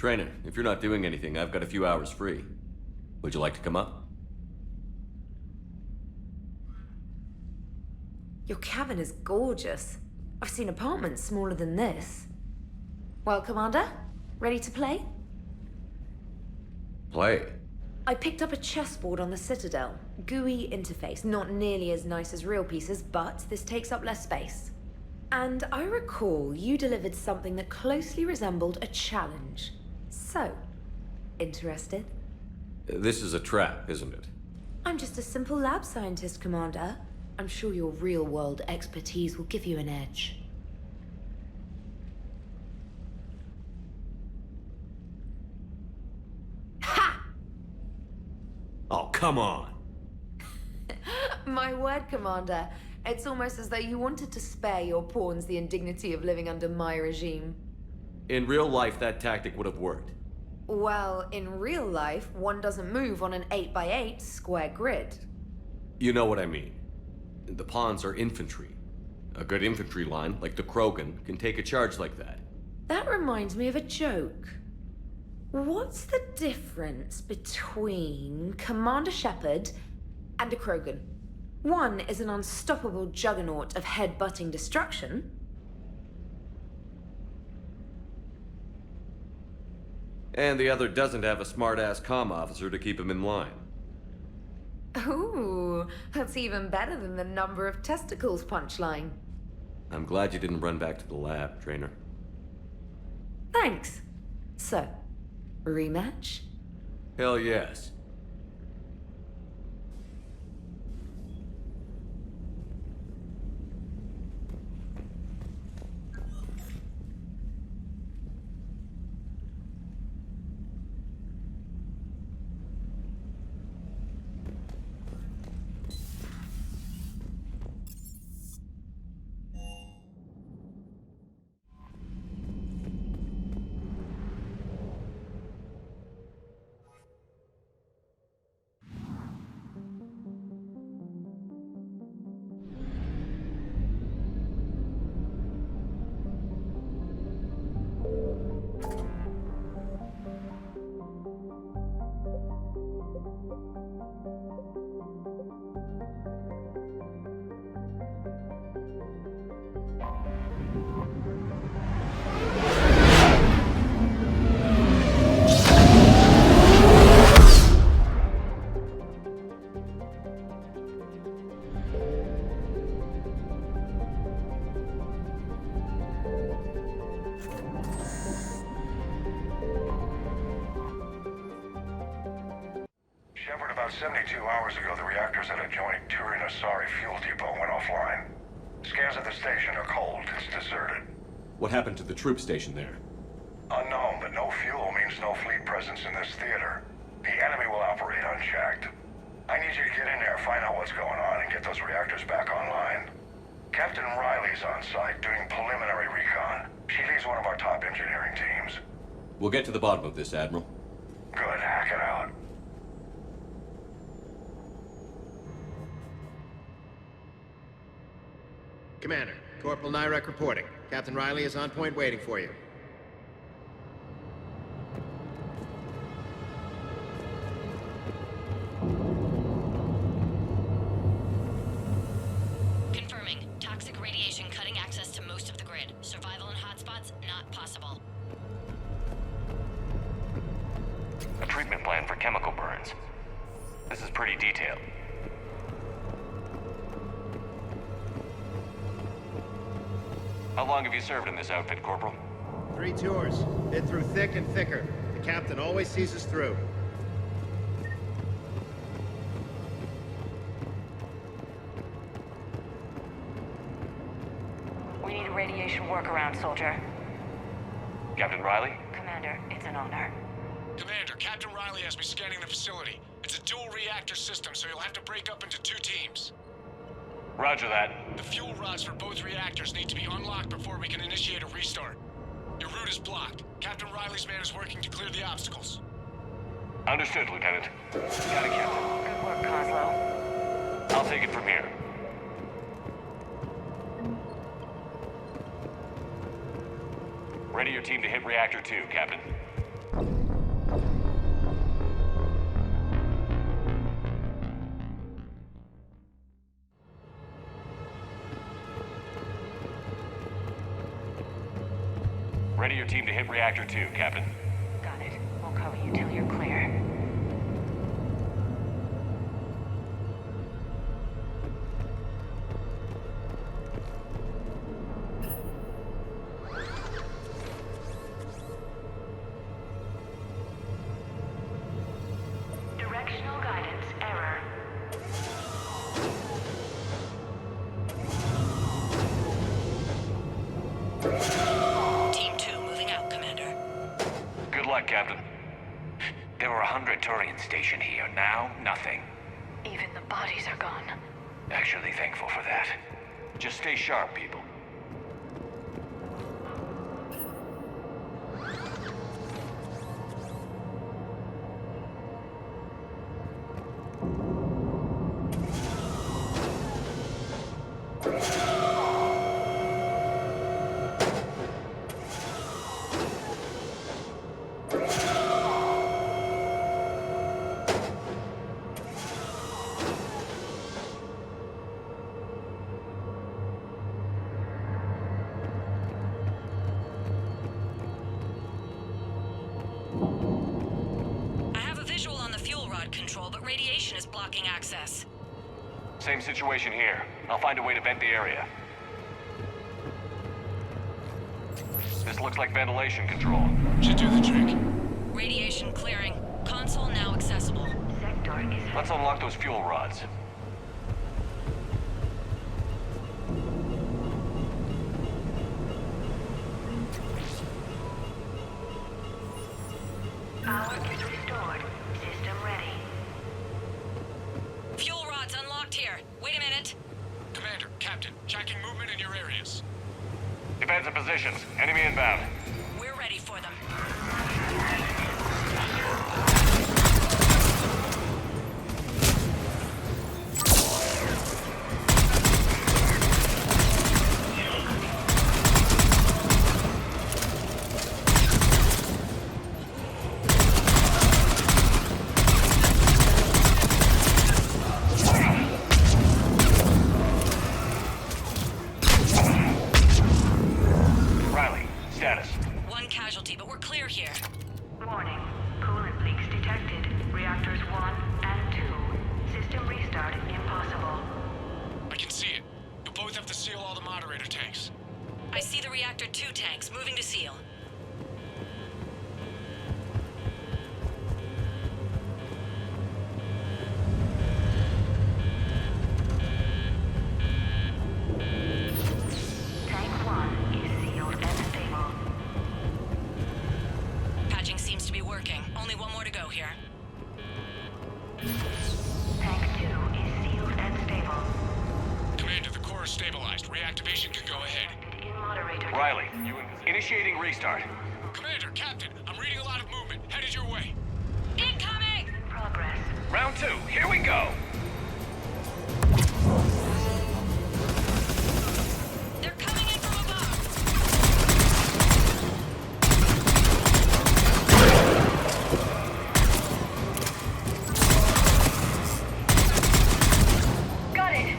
Trainer, if you're not doing anything, I've got a few hours free. Would you like to come up? Your cabin is gorgeous. I've seen apartments smaller than this. Well, Commander, ready to play? Play? I picked up a chessboard on the Citadel. GUI interface, not nearly as nice as real pieces, but this takes up less space. And I recall you delivered something that closely resembled a challenge. So, interested? This is a trap, isn't it? I'm just a simple lab scientist, Commander. I'm sure your real-world expertise will give you an edge. Ha! Oh, come on! My word, Commander. It's almost as though you wanted to spare your pawns the indignity of living under my regime. In real life, that tactic would have worked. Well, in real life, one doesn't move on an 8x8 square grid. You know what I mean. The pawns are infantry. A good infantry line, like the Krogan, can take a charge like that. That reminds me of a joke. What's the difference between Commander Shepard and a Krogan? One is an unstoppable juggernaut of head-butting destruction. And the other doesn't have a smart-ass comm officer to keep him in line. Ooh, that's even better than the number of testicles punchline. I'm glad you didn't run back to the lab, Trainer. Thanks. So, rematch? Hell yes. Shepard, about 72 hours ago, the reactors at adjoining Turin-Asari fuel depot went offline. Scans at the station are cold. It's deserted. What happened to the troop station there? Unknown, but no fuel means no fleet presence in this theater. The enemy will operate unchecked. I need you to get in there, find out what's going on, and get those reactors back online. Captain Riley's on site doing preliminary recon. She leads one of our top engineering teams. We'll get to the bottom of this, Admiral. Good, hack it out. Commander, Corporal Nyrek reporting. Captain Riley is on point waiting for you. Confirming. Toxic radiation cutting access to most of the grid. Survival in hotspots not possible. A treatment plan for chemical burns. This is pretty detailed. How long have you served in this outfit, Corporal? 3 tours. Been through thick and thicker. The captain always sees us through. We need a radiation workaround, soldier. Captain Riley? Commander, it's an honor. Commander, Captain Riley has me scanning the facility. It's a dual reactor system, so you'll have to break up into 2 teams. Roger that. The fuel rods for both reactors need to be unlocked before we can initiate a restart. Your route is blocked. Captain Riley's man is working to clear the obstacles. Understood, Lieutenant. Got it, Captain. Good work, Coslow. I'll take it from here. Ready your team to hit Reactor 2, Captain. Ready your team to hit Reactor 2, Captain. Got it. We'll cover you till you're clear. Directional guidance error. Team 2 moving out, Commander. Good luck, Captain. There were 100 Turians stationed here. Now, nothing. Even the bodies are gone. Actually thankful for that. Just stay sharp, people. I have a visual on the fuel rod control, but radiation is blocking access. Same situation here. I'll find a way to vent the area. This looks like ventilation control. Should do the trick. Radiation clearing. Console now accessible. Sector is... Let's unlock those fuel rods. Power is restored. System ready. Fuel rods unlocked here. Wait a minute. Commander, Captain, tracking movement in your areas. Defensive positions. Enemy inbound. We're ready for them. Riley, status. One casualty, but we're clear here. Warning. Coolant leaks detected. Reactors 1 and 2. System restart impossible. I can see it. You'll both have to seal all the moderator tanks. I see the Reactor 2 tanks moving to seal. Tank 1 is sealed and stable. Patching seems to be working. Only one more to go here. Tank 2 is sealed and stable. Commander, the core is stabilized. Reactivation can go ahead. In moderator. Riley, initiating restart. Commander, Captain, I'm reading a lot of movement. Headed your way. Incoming! Progress. Round 2, here we go! They're coming in from above! Got it.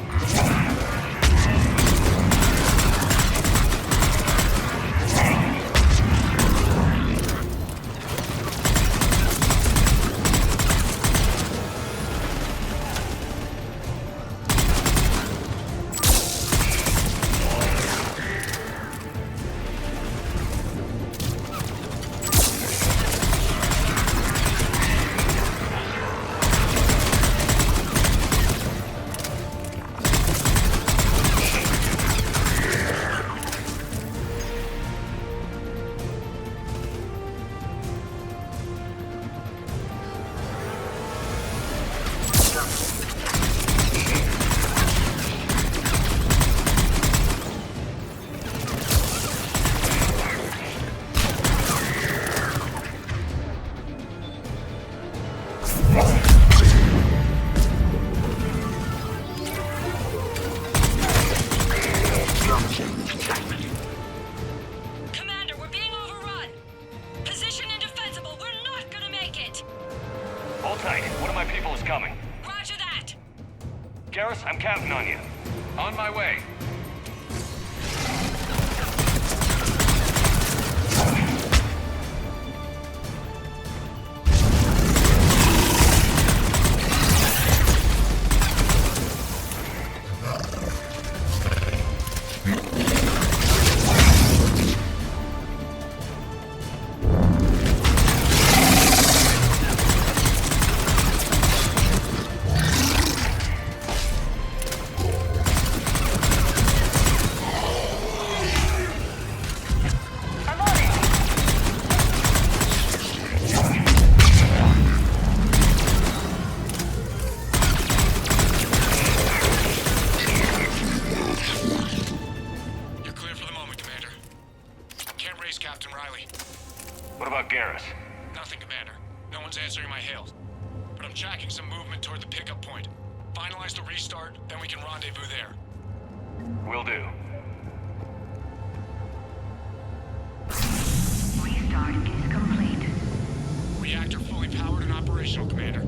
Commander, we're being overrun! Position indefensible, we're not gonna make it! Hold tight. One of my people is coming. Roger that! Garrus, I'm counting on you. On my way. scare us? Nothing, Commander. No one's answering my hails. But I'm tracking some movement toward the pickup point. Finalize the restart, then we can rendezvous there. Will do. Restart is complete. Reactor fully powered and operational, Commander.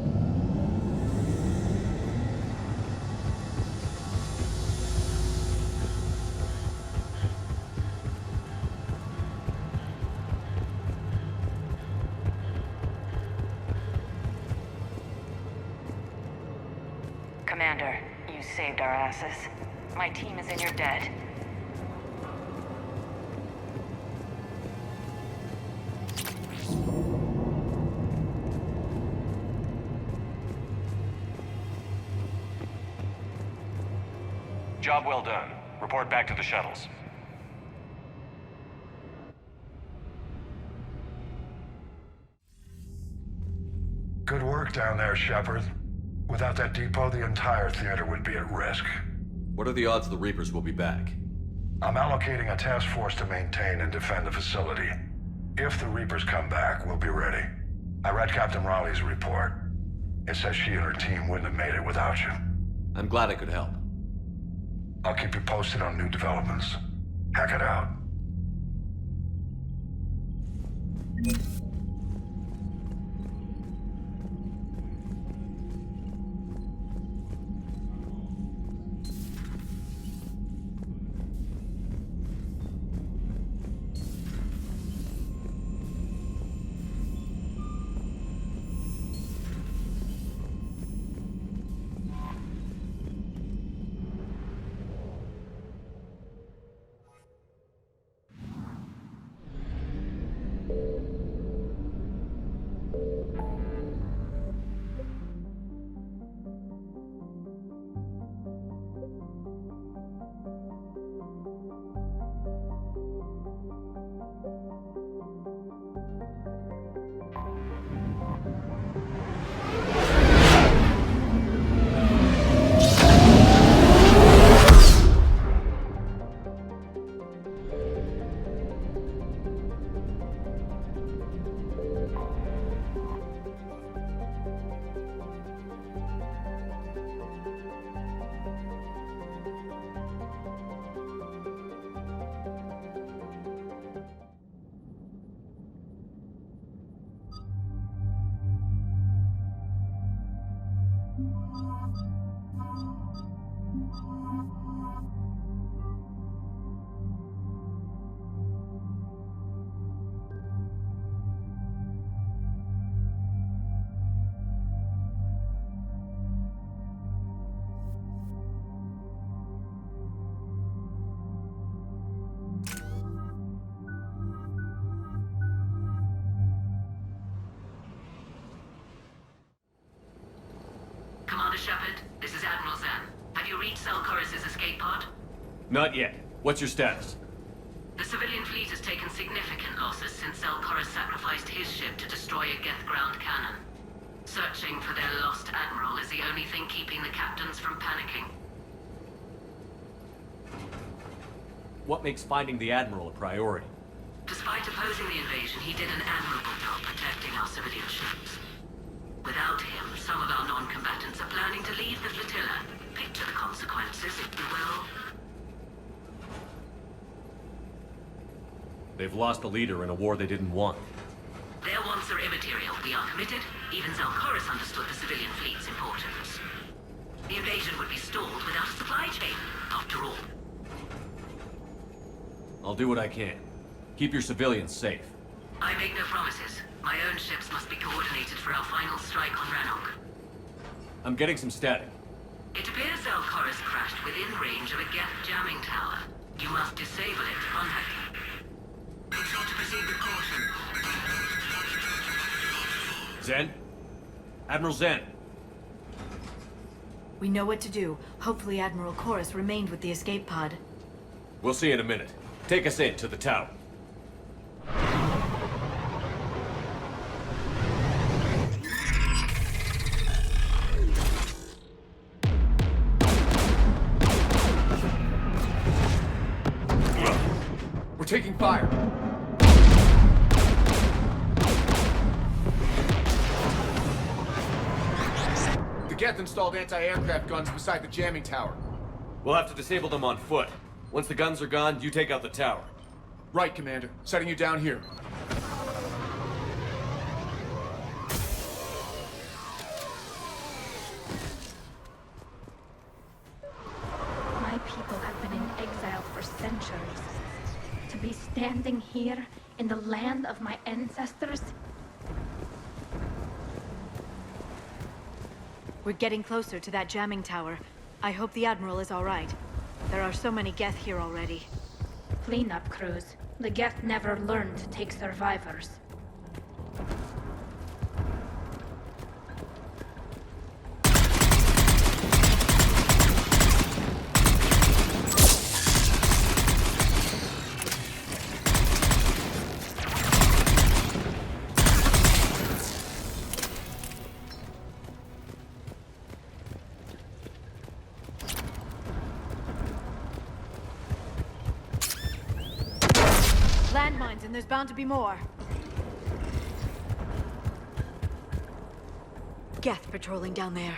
Commander, you saved our asses. My team is in your debt. Job well done. Report back to the shuttles. Good work down there, Shepard. Without that depot, the entire theater would be at risk. What are the odds the Reapers will be back? I'm allocating a task force to maintain and defend the facility. If the Reapers come back, we'll be ready. I read Captain Raleigh's report. It says she and her team wouldn't have made it without you. I'm glad I could help. I'll keep you posted on new developments. Hack it out. Commander Shepard, this is Admiral Zan. Have you reached Selchoris' escape pod? Not yet. What's your status? The civilian fleet has taken significant losses since Selchoris sacrificed his ship to destroy a Geth ground cannon. Searching for their lost admiral is the only thing keeping the captains from panicking. What makes finding the Admiral a priority? Despite opposing the invasion, he did an admirable job protecting our civilian ships. Without him, some of our non-combatants are planning to leave the flotilla. Picture the consequences, if you will. They've lost a leader in a war they didn't want. Their wants are immaterial. We are committed. Even Zelchoris understood the civilian fleet's importance. The invasion would be stalled without a supply chain, after all. I'll do what I can. Keep your civilians safe. I make no promises. My own ships must be coordinated for our final strike on Rannoch. I'm getting some static. It appears Zelchoris crashed within range of a Geth jamming tower. You must disable it unhacking. Control to proceed with caution. Zen? Admiral Zen? We know what to do. Hopefully Admiral Chorus remained with the escape pod. We'll see in a minute. Take us in to the tower. We're taking fire. Geth installed anti-aircraft guns beside the jamming tower. We'll have to disable them on foot. Once the guns are gone, you take out the tower. Right, Commander. Setting you down here. My people have been in exile for centuries. To be standing here in the land of my ancestors. We're getting closer to that jamming tower. I hope the Admiral is all right. There are so many Geth here already. Cleanup crews. The Geth never learned to take survivors. Landmines, and there's bound to be more. Geth patrolling down there.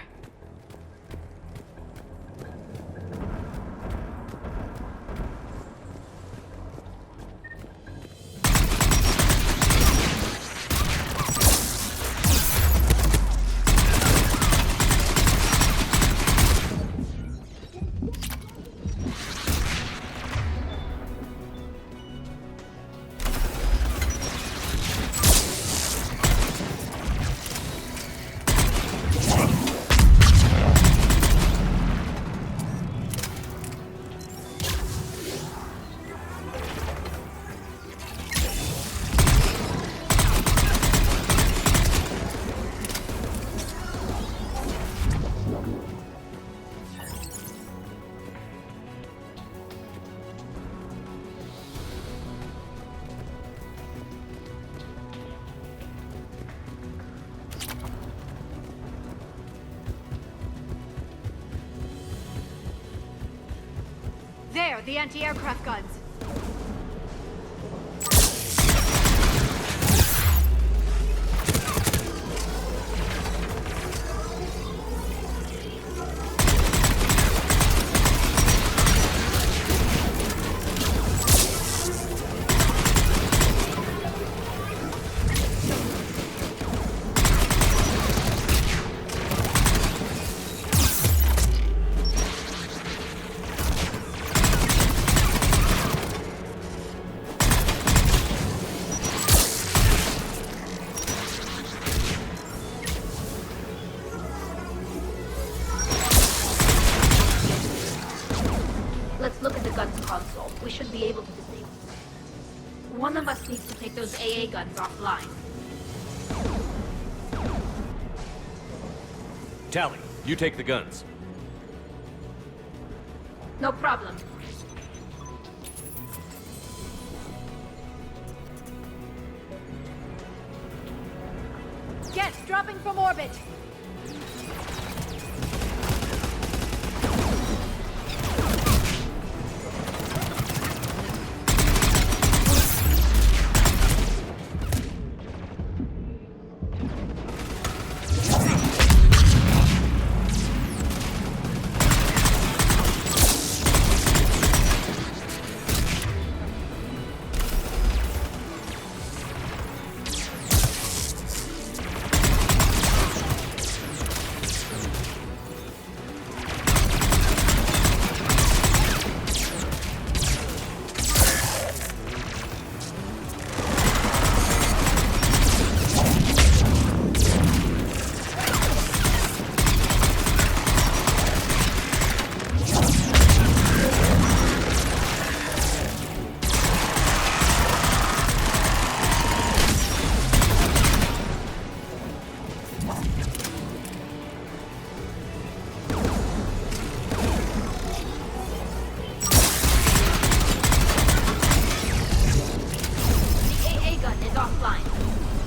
There, the anti-aircraft guns. Let's look at the guns console. We should be able to disable. One of us needs to take those AA guns offline. Tally, you take the guns. No problem. Geth dropping from orbit.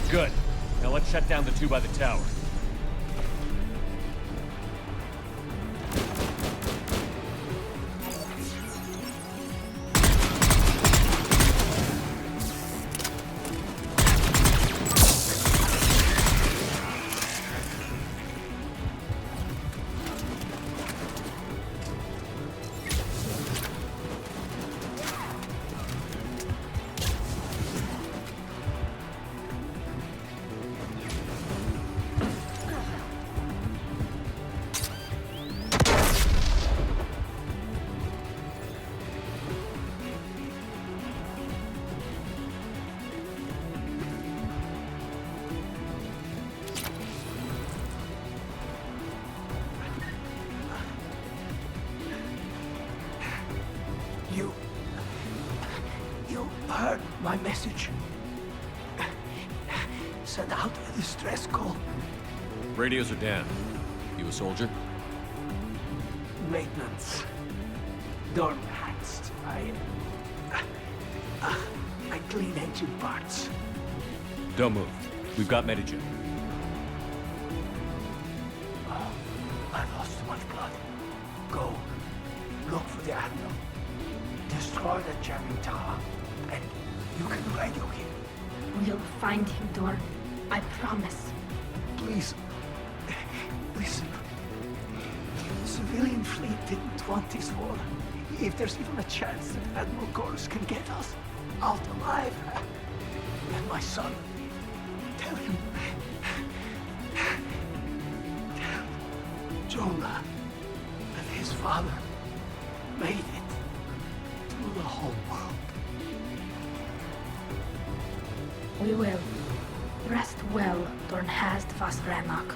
Good. Now let's shut down the two by the tower. You heard my message. Send out a distress call. Radios are down. You a soldier? Maintenance. Dorm hats. I clean engine parts. Don't move. We've got Medigen. I lost too much blood. Go. Look for the Admiral. Destroy the jamming tower. And you can radio him. We'll find him, Dorn. I promise. Please. Listen. The civilian fleet didn't want this war. If there's even a chance that Admiral Gorus can get us out alive. And my son. Tell him. Tell Jonah that his father made it to the whole world. We will. Rest well, Dornhast vas Remak.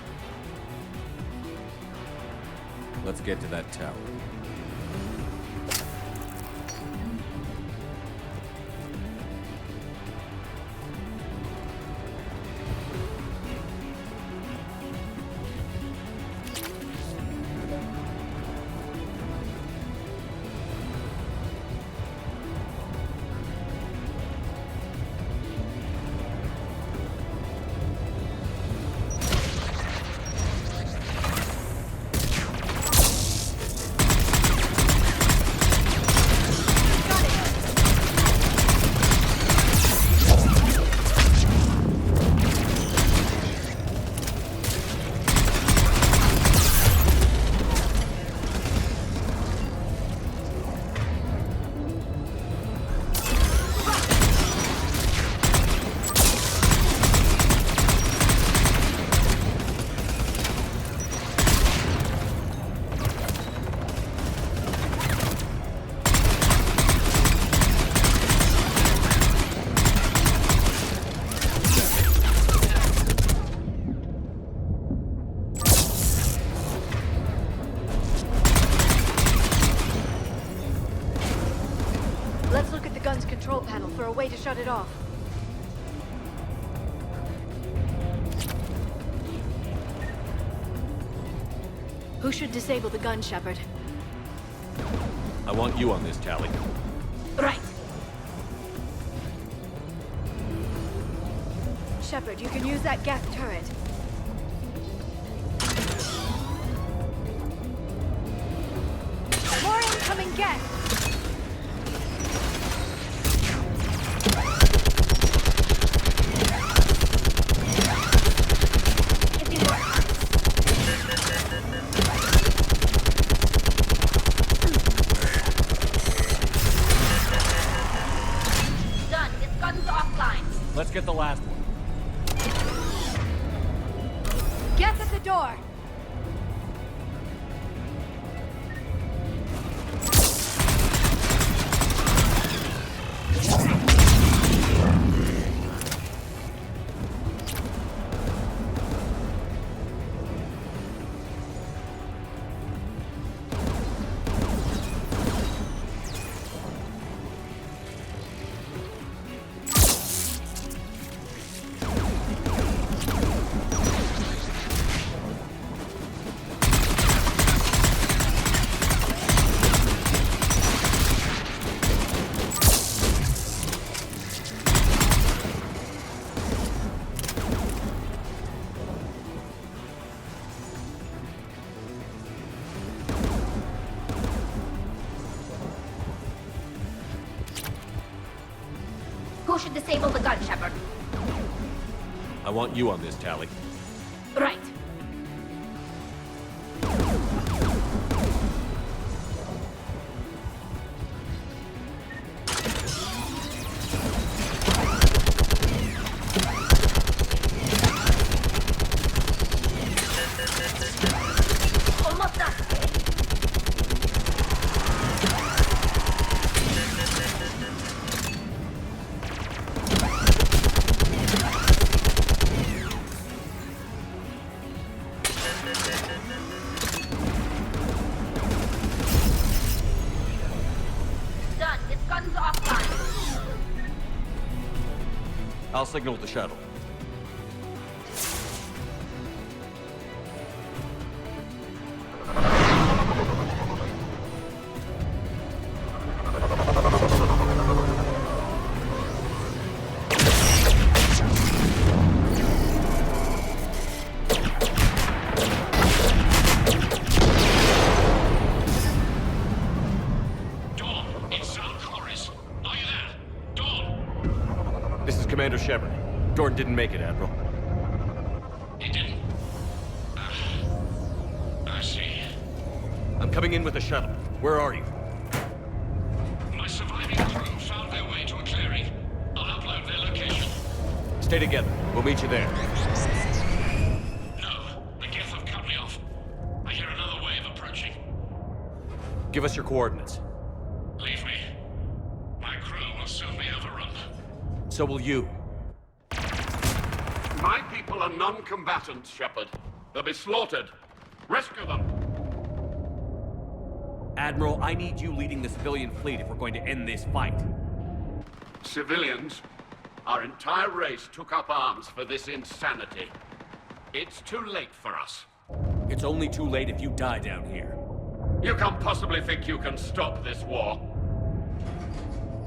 Let's get to that tower. Control panel for a way to shut it off. Who should disable the gun, Shepard? I want you on this, Tally. Right. Shepard, you can use that gas turret. More incoming gas! Let's get the last one. Get at the door! Who should disable the gun, Shepard? I want you on this, Tally. Right. Almost done. I'll signal the shuttle. Commander Shepard. Dorn didn't make it, Admiral. He didn't? I see. I'm coming in with the shuttle. Where are you? My surviving crew found their way to a clearing. I'll upload their location. Stay together. We'll meet you there. No, the Geth have cut me off. I hear another wave approaching. Give us your coordinates. Leave me. My crew will soon be overrun. So will you. My people are non-combatants, Shepard. They'll be slaughtered. Rescue them! Admiral, I need you leading the civilian fleet if we're going to end this fight. Civilians? Our entire race took up arms for this insanity. It's too late for us. It's only too late if you die down here. You can't possibly think you can stop this war.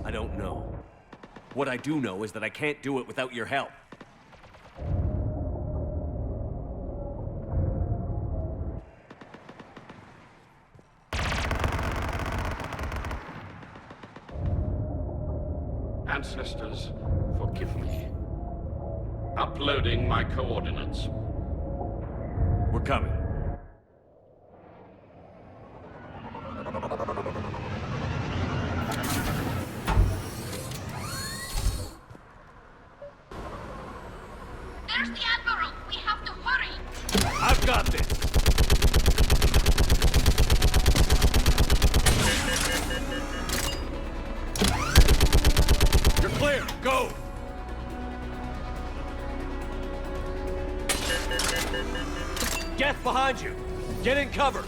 I don't know. What I do know is that I can't do it without your help. Ancestors, forgive me. Uploading my coordinates. We're coming. There's the Admiral! We have to hurry! I've got this! You're clear! Go! Geth behind you! Get in cover!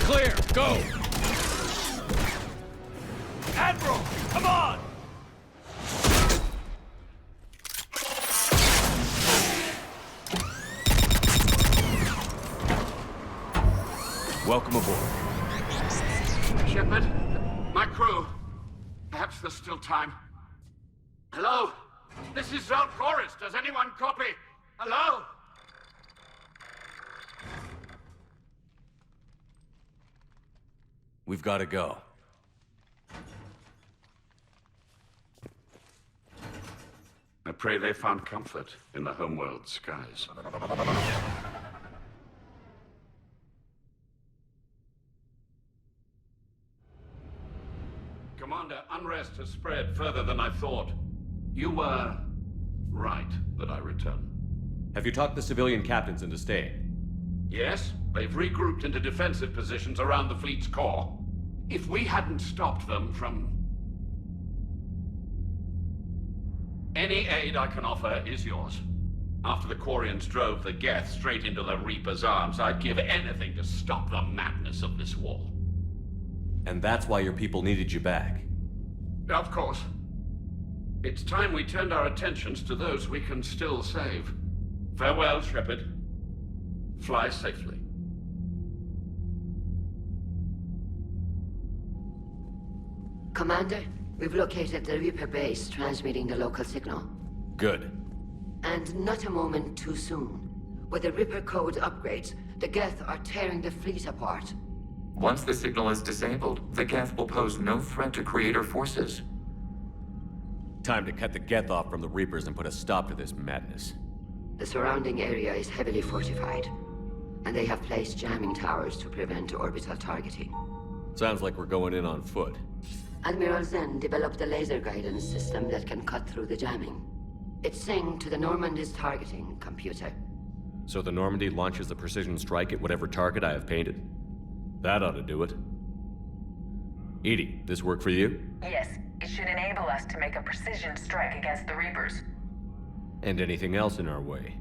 Clear! Go! Admiral! Come on! Welcome aboard. Shepard, my crew. Perhaps there's still time. Hello? This is Zalcoris. Does anyone copy? Hello? We've got to go. I pray they found comfort in the homeworld skies. Commander, unrest has spread further than I thought. You were right that I return. Have you talked the civilian captains into staying? Yes, they've regrouped into defensive positions around the fleet's core. If we hadn't stopped them from... Any aid I can offer is yours. After the Quarians drove the Geth straight into the Reaper's arms, I'd give anything to stop the madness of this war. And that's why your people needed you back. Of course. It's time we turned our attentions to those we can still save. Farewell, Shepard. Fly safely. Commander, we've located the Reaper base transmitting the local signal. Good. And not a moment too soon. With the Reaper code upgrades, the Geth are tearing the fleet apart. Once the signal is disabled, the Geth will pose no threat to Creator forces. Time to cut the Geth off from the Reapers and put a stop to this madness. The surrounding area is heavily fortified, and they have placed jamming towers to prevent orbital targeting. Sounds like we're going in on foot. Admiral Zen developed a laser guidance system that can cut through the jamming. It's synced to the Normandy's targeting computer. So the Normandy launches the precision strike at whatever target I have painted? That ought to do it. Edie, this work for you? Yes, it should enable us to make a precision strike against the Reapers. And anything else in our way?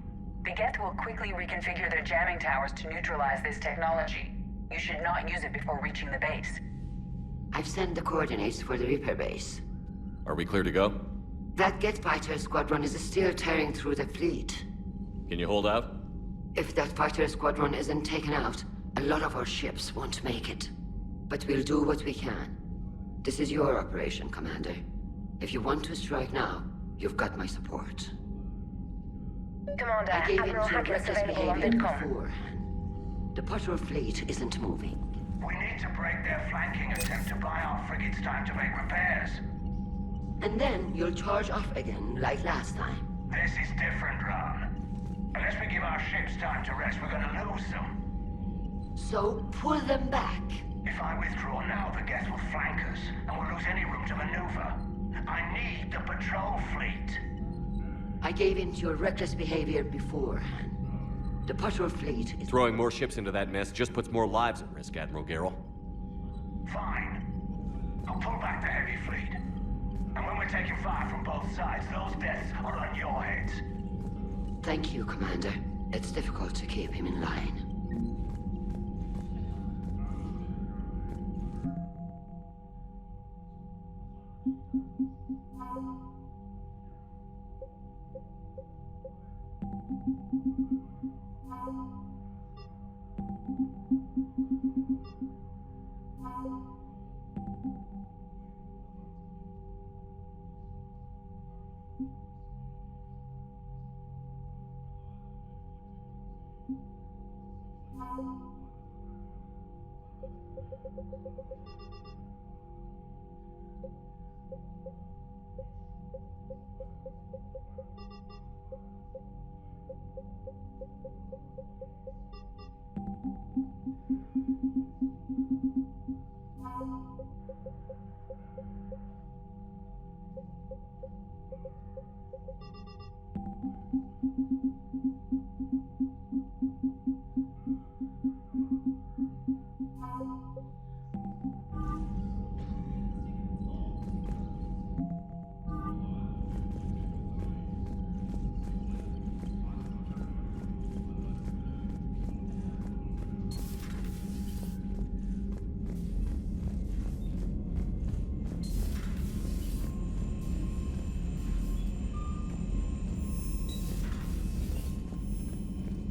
The Geth will quickly reconfigure their jamming towers to neutralize this technology. You should not use it before reaching the base. I've sent the coordinates for the Reaper base. Are we clear to go? That Geth fighter squadron is still tearing through the fleet. Can you hold out? If that fighter squadron isn't taken out, a lot of our ships won't make it. But we'll do what we can. This is your operation, Commander. If you want to strike now, you've got my support. Commander, I gave in Admiral to Hackett's reckless available on behavior VidCom. beforehand. The patrol fleet isn't moving. We need to break their flanking attempt to buy our frigates time to make repairs. And then you'll charge off again, like last time. This is different, Ron. Unless we give our ships time to rest, we're gonna lose them. So, pull them back. If I withdraw now, the Geth will flank us, and we'll lose any room to maneuver. I need the patrol fleet. I gave in to your reckless behavior beforehand. The patrol fleet is... Throwing more ships into that mess just puts more lives at risk, Admiral Garrel. Fine. I'll pull back the heavy fleet. And when we're taking fire from both sides, those deaths are on your heads. Thank you, Commander. It's difficult to keep him in line.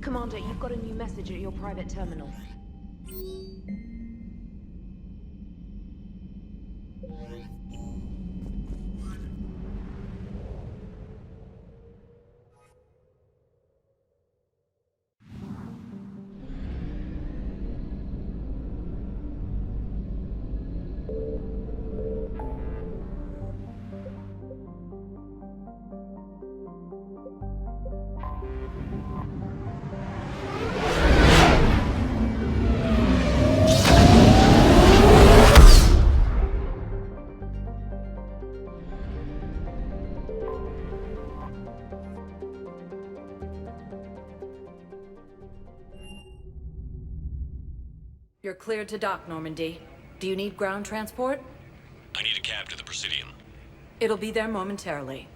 Commander, you've got a new message at your private terminal. You're cleared to dock, Normandy. Do you need ground transport? I need a cab to the Presidium. It'll be there momentarily.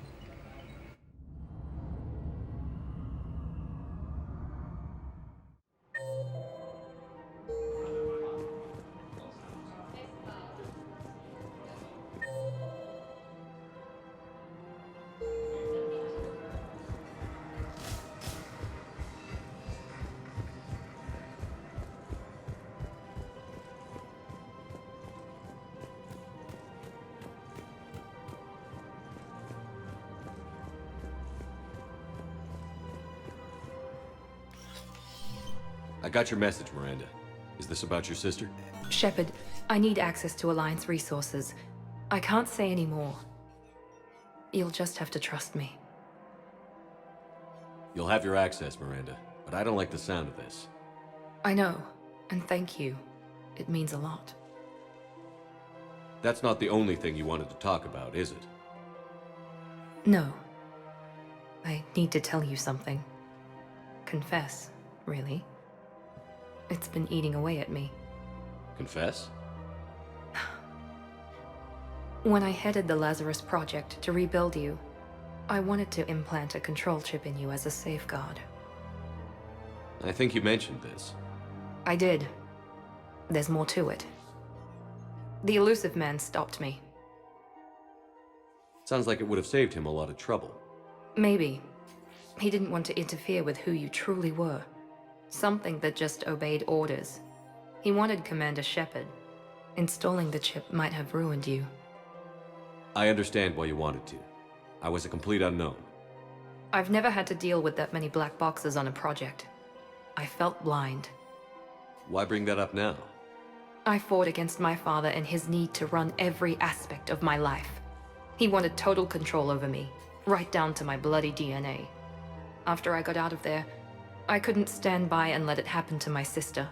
I got your message, Miranda. Is this about your sister? Shepard, I need access to Alliance resources. I can't say any more. You'll just have to trust me. You'll have your access, Miranda, but I don't like the sound of this. I know, and thank you. It means a lot. That's not the only thing you wanted to talk about, is it? No. I need to tell you something. Confess, really. It's been eating away at me. Confess? When I headed the Lazarus Project to rebuild you, I wanted to implant a control chip in you as a safeguard. I think you mentioned this. I did. There's more to it. The elusive man stopped me. Sounds like it would have saved him a lot of trouble. Maybe. He didn't want to interfere with who you truly were. Something that just obeyed orders. He wanted Commander Shepard. Installing the chip might have ruined you. I understand why you wanted to. I was a complete unknown. I've never had to deal with that many black boxes on a project. I felt blind. Why bring that up now? I fought against my father and his need to run every aspect of my life. He wanted total control over me, right down to my bloody DNA. After I got out of there, I couldn't stand by and let it happen to my sister.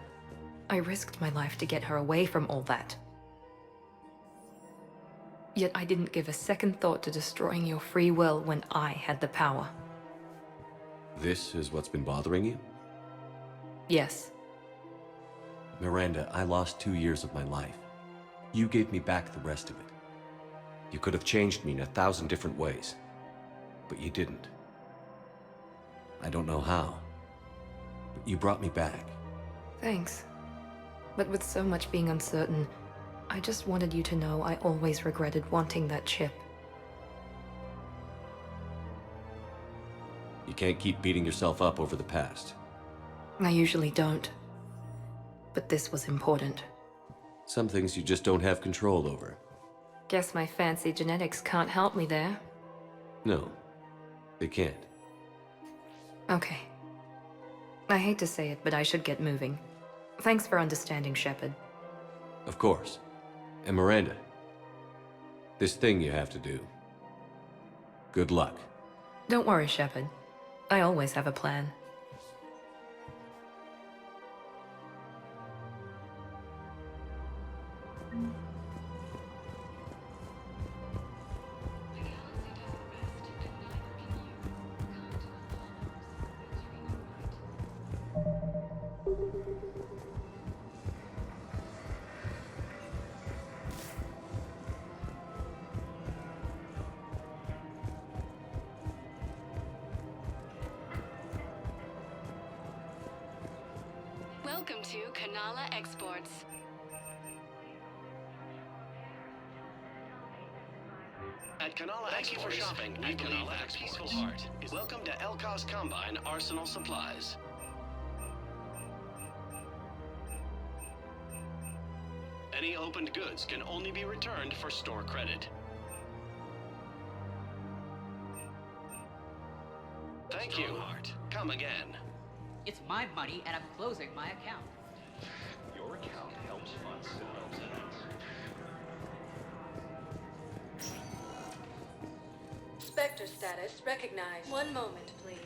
I risked my life to get her away from all that. Yet I didn't give a second thought to destroying your free will when I had the power. This is what's been bothering you? Yes. Miranda, I lost 2 years of my life. You gave me back the rest of it. You could have changed me in 1,000 different ways, but you didn't. I don't know how, but you brought me back. Thanks. But with so much being uncertain, I just wanted you to know I always regretted wanting that chip. You can't keep beating yourself up over the past. I usually don't. But this was important. Some things you just don't have control over. Guess my fancy genetics can't help me there. No, they can't. Okay. I hate to say it, but I should get moving. Thanks for understanding, Shepard. Of course. And Miranda, this thing you have to do. Good luck. Don't worry, Shepard. I always have a plan. Welcome to Kanala Exports. At Kanala Thank you for shopping at Kanala Peaceful Heart. Welcome to Elkos Combine Arsenal Supplies. Any opened goods can only be returned for store credit. Thank you. Come again. It's my money, and I'm closing my account. Your account helps fund citizens. Spectre status recognized. One moment, please.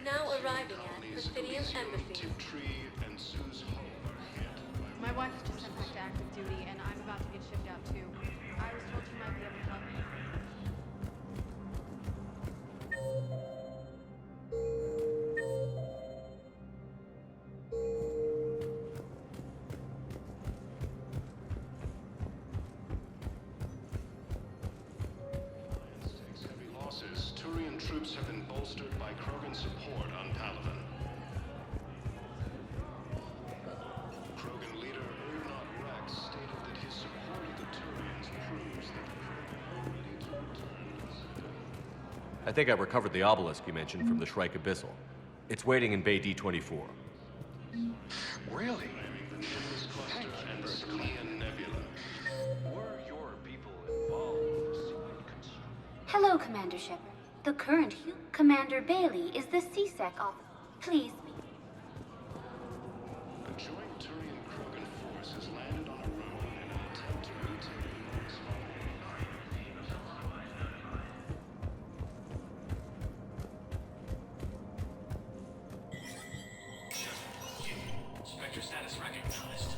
Now arriving at Presidium Embassy. My wife just sent back to active duty, and I'm about to get shipped out too. I was told you might be able to help me. Heavy losses. Turian troops have been bolstered by Krogan support on Palaven. Krogan leader Urdnot Rex stated that his support of the Turians proves that the Krogan are ready to return. I think I recovered the obelisk you mentioned from the Shrike Abyssal. It's waiting in Bay D24. Really? Thank you. And the Sklean Nebula. Were your people involved with the secret construction? Hello, Commander Shepard. The current Commander Bailey is the CSEC officer. Please speak. A joint Turian Krogan force has landed on a road in an attempt to retake the North Spectre status recognized.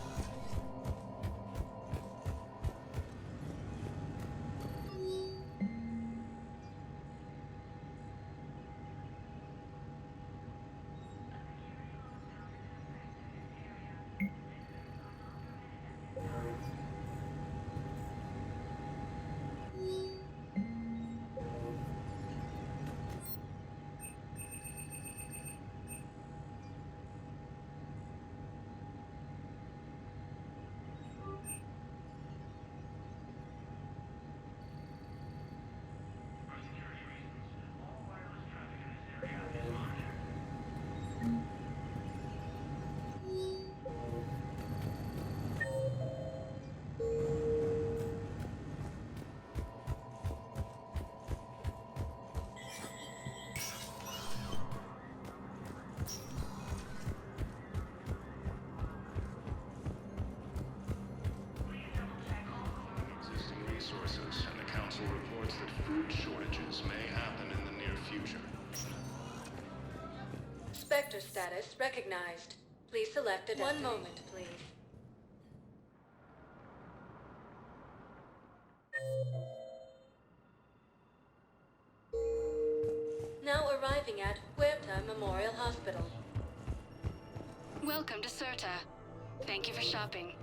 food shortages may happen in the near future. Spectre status recognized. Please select a destination. 1 moment, please. Now arriving at Huerta Memorial Hospital. Welcome to Certa. Thank you for shopping.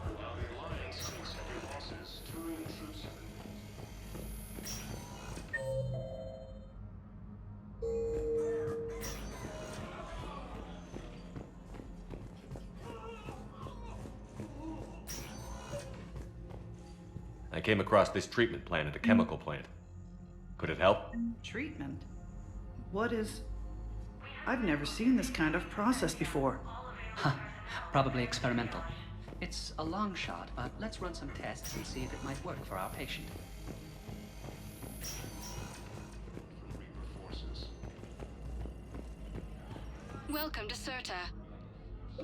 While the Alliance seeks heavy losses, Turian troops have I came across this treatment plant at a chemical plant. Could it help? Treatment? What is... I've never seen this kind of process before. Huh. Probably experimental. It's a long shot, but let's run some tests and see if it might work for our patient. Welcome to Certa.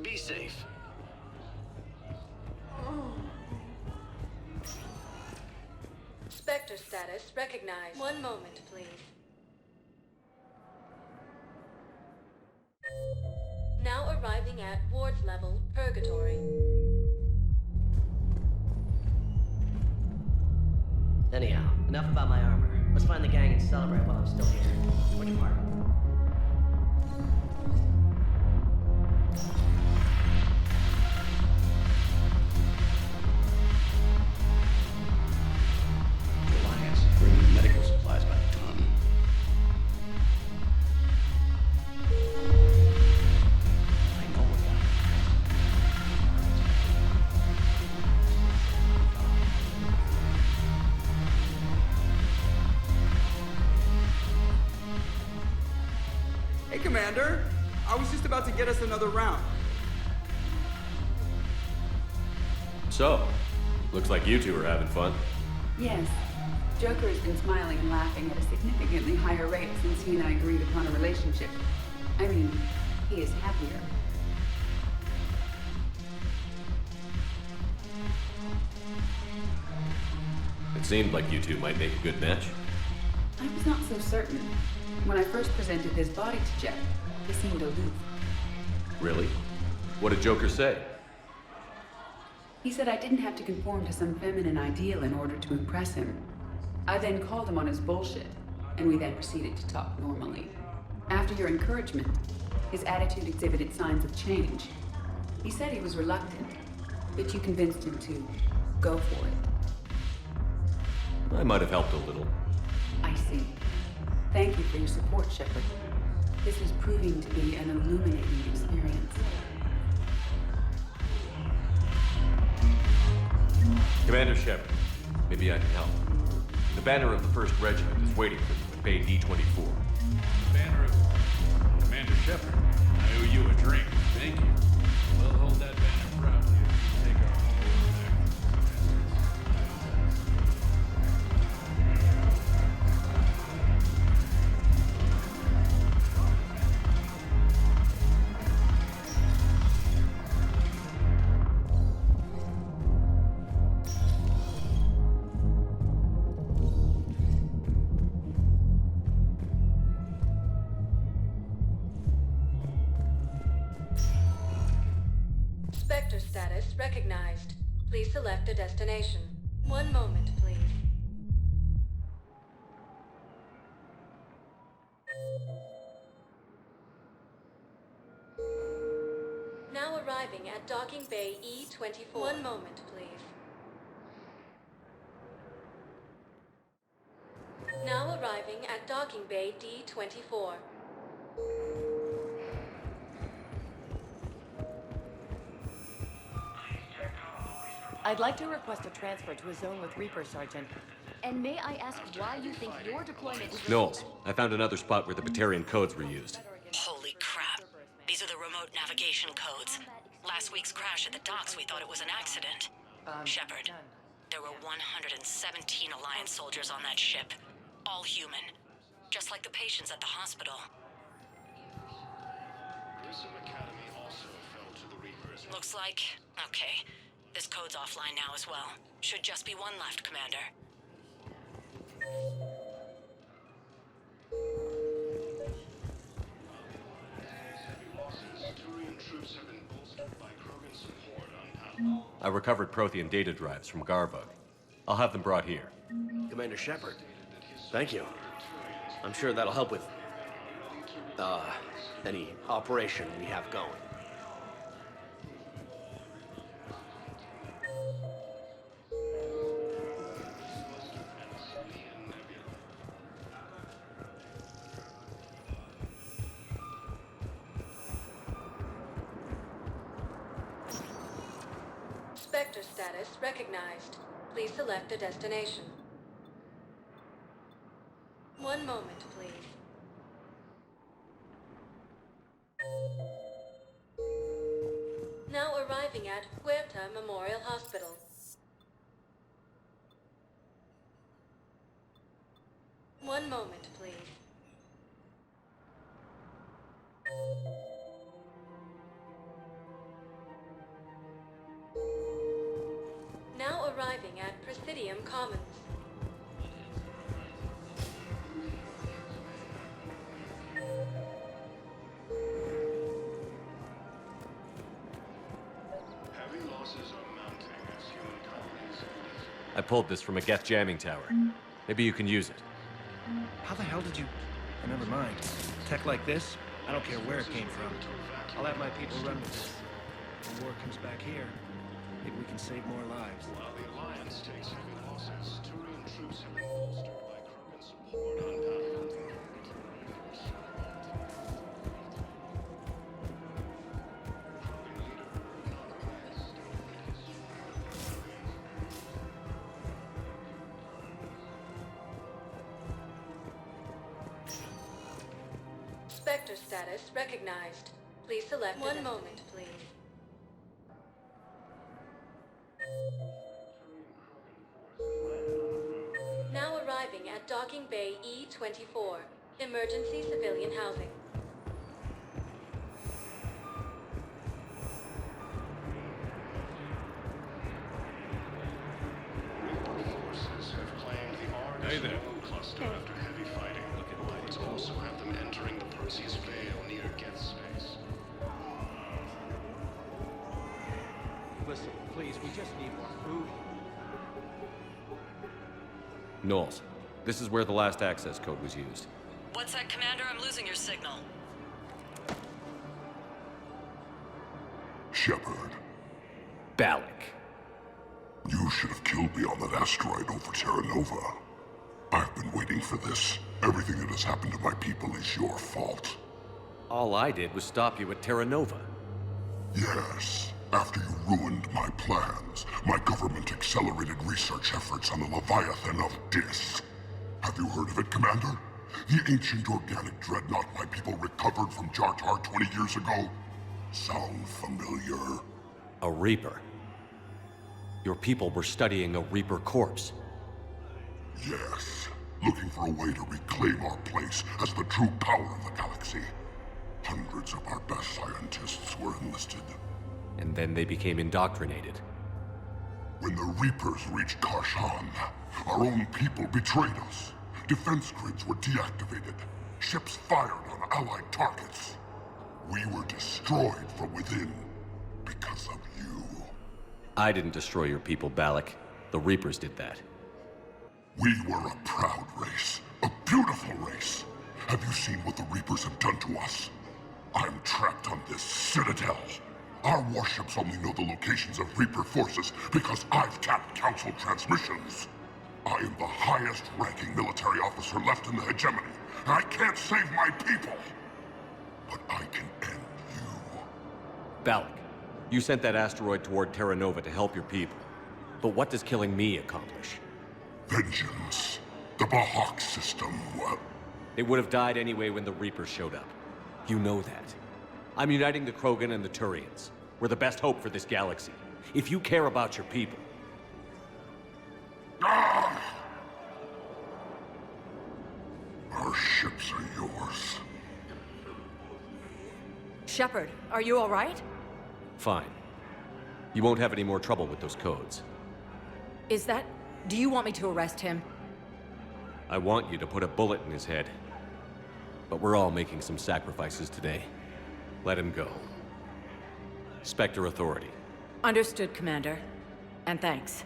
Be safe. Spectre status recognized. 1 moment, please. Now arriving at ward level, Purgatory. Anyhow, enough about my armor. Let's find the gang and celebrate while I'm still here. Which part? Alliance bringing medical supplies by the ton. I know what that Hey, Commander! I was just about to get us another round. So, looks like you two are having fun. Yes. Joker has been smiling and laughing at a significantly higher rate since he and I agreed upon a relationship. I mean, he is happier. It seemed like you two might make a good match. I was not so certain. When I first presented his body to Jeff, he seemed aloof. Really? What did Joker say? He said I didn't have to conform to some feminine ideal in order to impress him. I then called him on his bullshit, and we then proceeded to talk normally. After your encouragement, his attitude exhibited signs of change. He said he was reluctant, but you convinced him to go for it. I might have helped a little. I see. Thank you for your support, Shepard. This is proving to be an illuminating experience. Commander Shepard, maybe I can help. The banner of the 1st Regiment is waiting for you at Bay D-24. Banner of Commander Shepard. I owe you a drink. Thank you. We'll hold that banner proudly if you take our Spectre status recognized. Please select a destination. 1 moment, please. Now arriving at Docking Bay E-24. 1 moment, please. Now arriving at Docking Bay D-24. I'd like to request a transfer to a zone with Reaper, Sergeant. And may I ask why you think your deployment is... Knowles, I found another spot where the Batarian codes were used. Holy crap. These are the remote navigation codes. Last week's crash at the docks, we thought it was an accident. Shepard, there were 117 Alliance soldiers on that ship. All human. Just like the patients at the hospital. Grissom Academy also fell to the Reapers. Looks like... okay. This code's offline now as well. Should just be one left, Commander. I recovered Prothean data drives from Garvug. I'll have them brought here. Commander Shepard, thank you. I'm sure that'll help with, any operation we have going. Spectre status recognized. Please select a destination. One moment, please. Now arriving at Huerta Memorial Hospital. One moment, please. Now arriving at Presidium Commons. Heavy losses are mounting as human colonies. I pulled this from a Geth jamming tower. Maybe you can use it. How the hell did you... Oh, never mind. Tech like this, I don't care where it came from. I'll have my people run with this. When war comes back here, maybe we can save more lives. While the Alliance takes heavy losses, Turian troops have been bolstered by Krogan support on Pathfinder. Spectre status recognized. Please select one moment, please. Now arriving at Docking Bay E-24, emergency civilian housing. Forces have claimed the Argus cluster after heavy fighting. Reports also have them entering the Perseus Vale near Geth space. Listen, please, we just need more food. Knowles, this is where the last access code was used. What's that, Commander? I'm losing your signal. Shepard. Balak. You should have killed me on that asteroid over Terra Nova. I've been waiting for this. Everything that has happened to my people is your fault. All I did was stop you at Terra Nova. Yes. After you ruined my plans, my government accelerated research efforts on the Leviathan of Dis. Have you heard of it, Commander? The ancient organic dreadnought my people recovered from Jar Tar 20 years ago? Sound familiar? A Reaper? Your people were studying a Reaper corpse. Yes. Looking for a way to reclaim our place as the true power of the galaxy. Hundreds of our best scientists were enlisted. And then they became indoctrinated. When the Reapers reached Karshan, our own people betrayed us. Defense grids were deactivated. Ships fired on Allied targets. We were destroyed from within because of you. I didn't destroy your people, Balak. The Reapers did that. We were a proud race. A beautiful race. Have you seen what the Reapers have done to us? I'm trapped on this citadel. Our warships only know the locations of Reaper forces because I've tapped Council transmissions. I am the highest-ranking military officer left in the hegemony, and I can't save my people. But I can end you. Balak, you sent that asteroid toward Terra Nova to help your people. But what does killing me accomplish? Vengeance. The Bahak system, They would have died anyway when the Reapers showed up. You know that. I'm uniting the Krogan and the Turians. We're the best hope for this galaxy. If you care about your people... Our ships are yours. Shepard, are you all right? Fine. You won't have any more trouble with those codes. Is that... Do you want me to arrest him? I want you to put a bullet in his head. But we're all making some sacrifices today. Let him go. Spectre Authority. Understood, Commander. And thanks.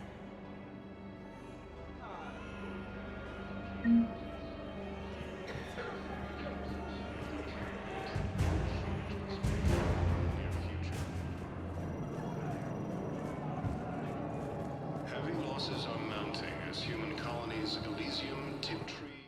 Heavy losses are mounting as human colonies Elysium, Tiptree,